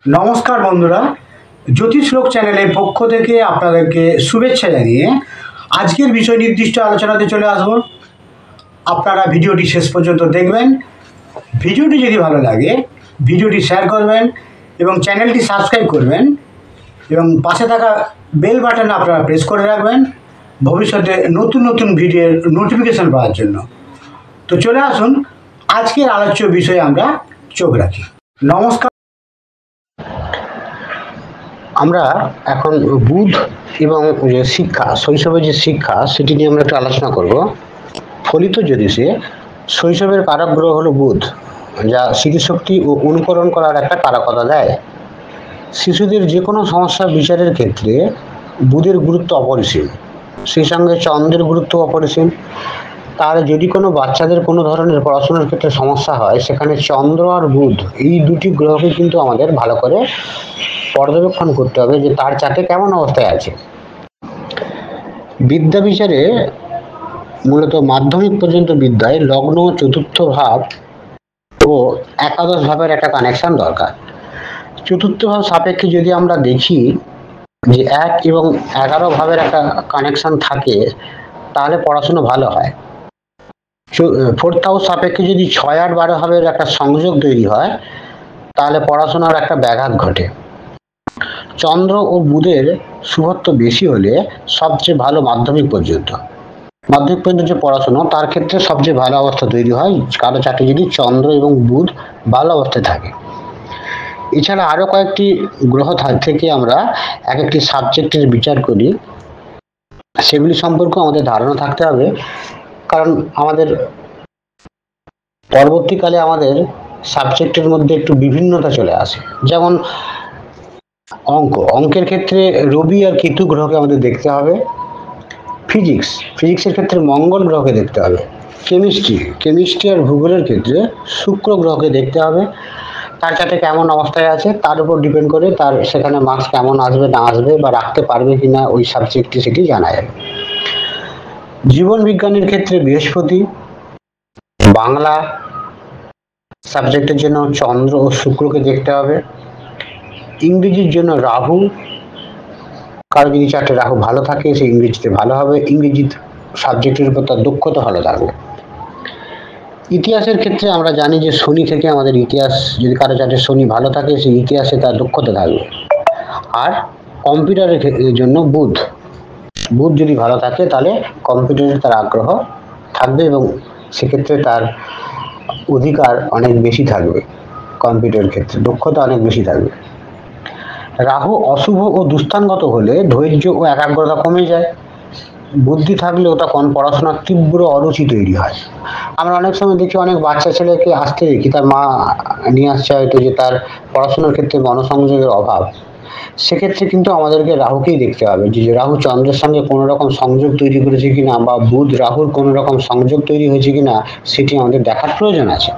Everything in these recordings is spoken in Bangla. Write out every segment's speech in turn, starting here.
নমস্কার বন্ধুরা, জ্যোতিষ লোক চ্যানেলের পক্ষ থেকে আপনাদেরকে শুভেচ্ছা জানিয়ে আজকের বিষয় নির্দিষ্ট আলোচনাতে চলে আসব। আপনারা ভিডিওটি শেষ পর্যন্ত দেখবেন। ভিডিওটি যদি ভালো লাগে ভিডিওটি শেয়ার করবেন এবং চ্যানেলটি সাবস্ক্রাইব করবেন এবং পাশে থাকা বেল বাটন আপনারা প্রেস করে রাখবেন ভবিষ্যতে নতুন নতুন ভিডিওর নোটিফিকেশন পাওয়ার জন্য। তো চলে আসুন আজকের আলোচ্য বিষয়ে আমরা চোখ রাখি। নমস্কার। আমরা এখন বুধ এবং যে শিক্ষা, শৈশবের যে শিক্ষা, সেটি নিয়ে আমরা একটু আলোচনা করব। ফলিত জ্যোতিষে শৈশবের কারক গ্রহ হলো বুধ, যা স্মৃতিশক্তি ও অনুকরণ করার একটা কারকতা দেয়। শিশুদের যে কোনো সমস্যা বিচারের ক্ষেত্রে বুধের গুরুত্ব অপরিসীম, সেই সঙ্গে চন্দ্রের গুরুত্ব অপরিসীম। তার যদি কোনো বাচ্চাদের কোনো ধরনের পড়াশোনার ক্ষেত্রে সমস্যা হয়, সেখানে চন্দ্র আর বুধ এই দুটি গ্রহকে কিন্তু আমাদের ভালো করে পর্যবেক্ষণ করতে হবে যে তার চার্টে কেমন অবস্থায় আছে। বিদ্যা বিচারে মূলত মাধ্যমিক পর্যন্ত বিদ্যায় লগ্ন, চতুর্থ ভাব ও একাদশ ভাবের একটা কানেকশন দরকার। চতুর্থ ভাব সাপেক্ষে যদি আমরা দেখি যে 1 এবং 11 ভাবের একটা কানেকশন থাকে, তাহলে পড়াশোনা ভালো হয়। ফোর্থ হাউস সাপেক্ষে যদি 6 আর 12 ভাবের একটা সংযোগ তৈরি হয়, তাহলে পড়াশোনার একটা ব্যাঘাত ঘটে। চন্দ্র ও বুধের শুভত্ব বেশি হলে সবচেয়ে ভালো মাধ্যমিক পর্যন্ত যে পড়াশোনা, তার ক্ষেত্রে সবচেয়ে ভালো অবস্থা তৈরি হয় কারো চারটে যদি চন্দ্র এবং বুধ ভালো অবস্থায় থাকে। এছাড়া আরো কয়েকটি গ্রহ থেকে আমরা এক একটি সাবজেক্টের বিচার করি, সেগুলি সম্পর্কে আমাদের ধারণা থাকতে হবে। কারণ আমাদের পরবর্তীকালে আমাদের সাবজেক্টের মধ্যে একটু বিভিন্নতা চলে আসে। যেমন অঙ্কের ক্ষেত্রে রবি আর কেতু গ্রহকে আমাদের দেখতে হবে। ফিজিক্সের ক্ষেত্রে মঙ্গল গ্রহকে দেখতে হবে। কেমিস্ট্রি আর ভূগোলের ক্ষেত্রে শুক্র গ্রহকে দেখতে হবে। তার চার্টে কেমন অবস্থায় আছে তার উপর ডিপেন্ড করে তার সেখানে মার্কস কেমন আসবে না আসবে বা রাখতে পারবে কিনা ওই সাবজেক্টটি, সেটি জানা যাবে। জীবন বিজ্ঞানের ক্ষেত্রে বৃহস্পতি, বাংলা সাবজেক্টের জন্য চন্দ্র ও শুক্রকে দেখতে হবে। ইংরেজির জন্য রাহু, কারো যদি চারটে রাহু ভালো থাকে সে ইংরেজিতে ভালো হবে, ইংরেজি সাবজেক্টের উপর তার দক্ষতা ভালো থাকবে। ইতিহাসের ক্ষেত্রে আমরা জানি যে শনি থেকে আমাদের ইতিহাস, যদি কারো চারটে শনি ভালো থাকে সেই ইতিহাসে তার দক্ষতা থাকবে। আর কম্পিউটারের জন্য বুধ যদি ভালো থাকে তাহলে কম্পিউটারে তার আগ্রহ থাকবে এবং সেক্ষেত্রে তার অধিকার অনেক বেশি থাকবে, কম্পিউটারের ক্ষেত্রে দক্ষতা অনেক বেশি থাকবে। রাহু অশুভ ও দুস্থানগত হলে ধৈর্য ও একাগ্রতা কমে যায়। বুদ্ধি থাকলেও তখন পড়াশোনার তীব্র অরুচি তৈরি হয়। আমরা অনেক সময় দেখি অনেক বাচ্চা ছেলেকে আসতে দেখি, তার মা নিয়ে আসছে হয়তো যে তার পড়াশোনার ক্ষেত্রে মনোসংযোগের অভাব। সেক্ষেত্রে কিন্তু আমাদেরকে রাহুকেই দেখতে হবে যে রাহু চন্দ্রের সঙ্গে কোনো রকম সংযোগ তৈরি করেছে কিনা বা বুধ রাহুর কোনো রকম সংযোগ তৈরি হয়েছে কিনা, সেটি আমাদের দেখার প্রয়োজন আছে।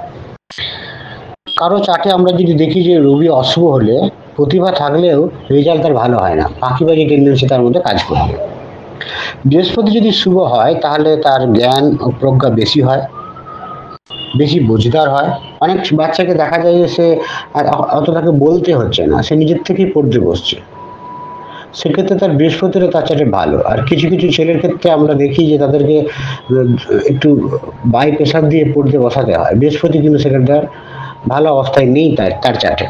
কারো চার্টে আমরা যদি দেখি যে রবি অশুভ হলে প্রতিভা থাকলেও রেজাল্ট তার ভালো হয় না, ফাঁকিবাজি টেন্ডেন্সি তার মধ্যে কাজ করবে। বৃহস্পতি যদি শুভ হয় তাহলে তার জ্ঞান ও প্রজ্ঞা বেশি হয়, বেশি বুঝদার হয়। অনেক বাচ্চাকে দেখা যায় যে সে অত তাকে বলতে হচ্ছে না, সে নিজের থেকেই পড়তে বসছে, সেক্ষেত্রে তার বৃহস্পতিরও তার চার্টে ভালো। আর কিছু কিছু ছেলের ক্ষেত্রে আমরা দেখি যে তাদেরকে একটু বাই প্রেশার দিয়ে পড়তে বসাতে হয়, বৃহস্পতি কিন্তু সেখানটার ভালো অবস্থায় নেই তার চার্টে।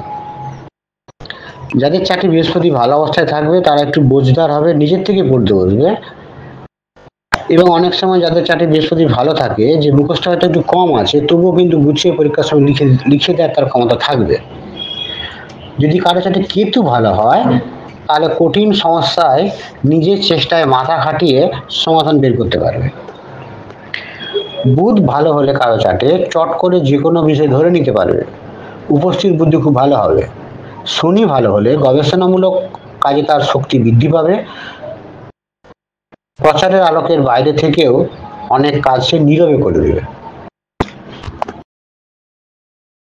যাদের চার্টে বৃহস্পতি ভালো অবস্থায় থাকবে তারা একটু বোঝদার হবে, নিজের থেকে পড়তে বসবে। এবং অনেক সময় যাদের চার্টে বৃহস্পতি ভালো থাকে, যে মুখস্থ হয়তো একটু কম আছে, তবুও কিন্তু গুছিয়ে পরীক্ষার সময় লিখে দেওয়ার তার ক্ষমতা থাকবে। যদি কারো চার্টে কেতু ভালো হয় তাহলে কঠিন সমস্যায় নিজের চেষ্টায় মাথা খাটিয়ে সমাধান বের করতে পারবে। বুধ ভালো হলে কারো চার্টে চট করে যে কোনো বিষয় ধরে নিতে পারবে, উপস্থিত বুদ্ধি খুব ভালো হবে। শনি ভালো হলে গবেষণামূলক কাজে তার শক্তি বৃদ্ধি পাবে, প্রচারের আলোকের বাইরে থেকেও অনেক কাজ সে নীরবে করে দেবে।